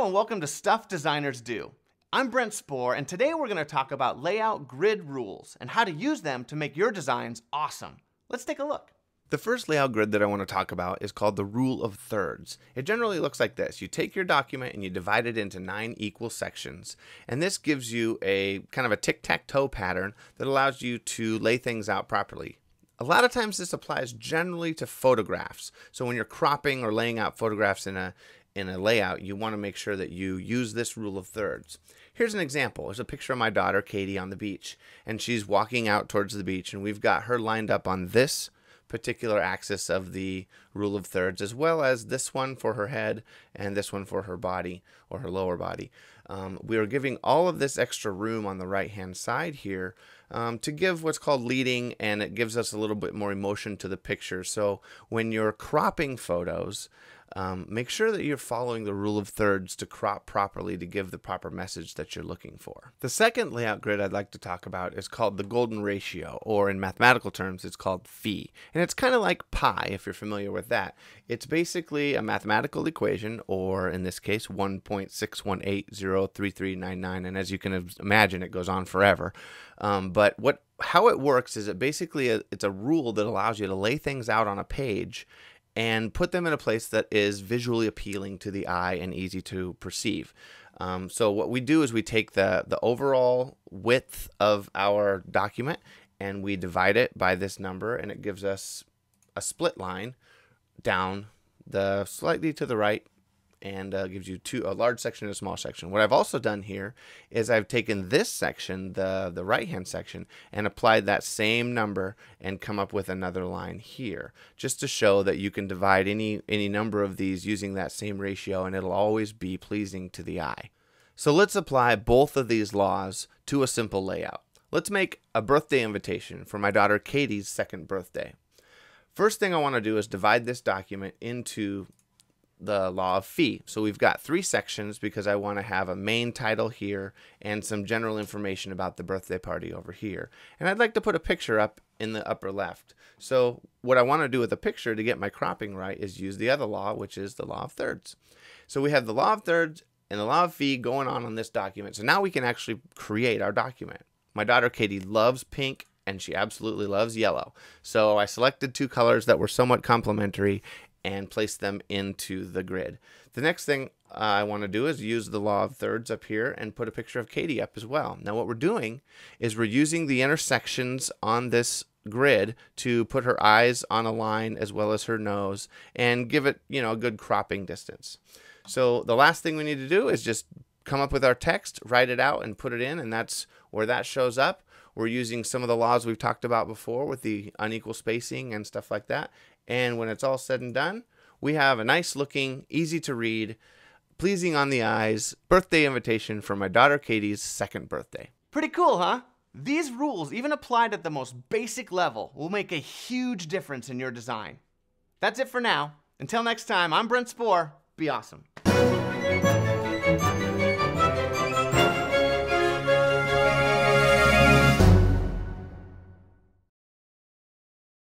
Hello and welcome to Stuff Designers Do. I'm Brent Spore, and today we're going to talk about layout grid rules and how to use them to make your designs awesome. Let's take a look. The first layout grid that I want to talk about is called the rule of thirds. It generally looks like this. You take your document and you divide it into 9 equal sections. And this gives you a kind of a tic-tac-toe pattern that allows you to lay things out properly. A lot of times this applies generally to photographs. So when you're cropping or laying out photographs in a layout, you want to make sure that you use this rule of thirds. Here's an example. There's a picture of my daughter, Katie, on the beach. And she's walking out towards the beach. And we've got her lined up on this particular axis of the rule of thirds, as well as this one for her head and this one for her body or her lower body. We are giving all of this extra room on the right hand side here to give what's called leading, and it gives us a little bit more emotion to the picture. So when you're cropping photos, make sure that you're following the rule of thirds to crop properly to give the proper message that you're looking for. The second layout grid I'd like to talk about is called the golden ratio, or in mathematical terms, it's called phi. And it's kind of like pi, if you're familiar with that. It's basically a mathematical equation, or in this case, 1.618033999. And as you can imagine, it goes on forever. But how it works is it's a rule that allows you to lay things out on a page and put them in a place that is visually appealing to the eye and easy to perceive. So what we do is we take the overall width of our document and we divide it by this number, and it gives us a split line down slightly to the right, and gives you a large section and a small section. What I've also done here is I've taken this section, the right-hand section, and applied that same number and come up with another line here, just to show that you can divide any number of these using that same ratio, and it'll always be pleasing to the eye. So let's apply both of these laws to a simple layout. Let's make a birthday invitation for my daughter Katie's 2nd birthday. First thing I want to do is divide this document into the law of phi. So we've got 3 sections because I want to have a main title here and some general information about the birthday party over here. And I'd like to put a picture up in the upper left. So what I want to do with a picture to get my cropping right is use the other law, which is the law of thirds. So we have the law of thirds and the law of phi going on this document. So now we can actually create our document. My daughter Katie loves pink, and she absolutely loves yellow. So I selected 2 colors that were somewhat complementary and place them into the grid. The next thing I want to do is use the law of thirds up here and put a picture of Katie up as well. Now what we're doing is we're using the intersections on this grid to put her eyes on a line as well as her nose and give it, a good cropping distance. So the last thing we need to do is just come up with our text, write it out, and put it in, and that's where that shows up. We're using some of the laws we've talked about before with the unequal spacing and stuff like that. And when it's all said and done, we have a nice looking, easy to read, pleasing on the eyes birthday invitation for my daughter Katie's 2nd birthday. Pretty cool, huh? These rules, even applied at the most basic level, will make a huge difference in your design. That's it for now. Until next time, I'm Brent Spore. Be awesome.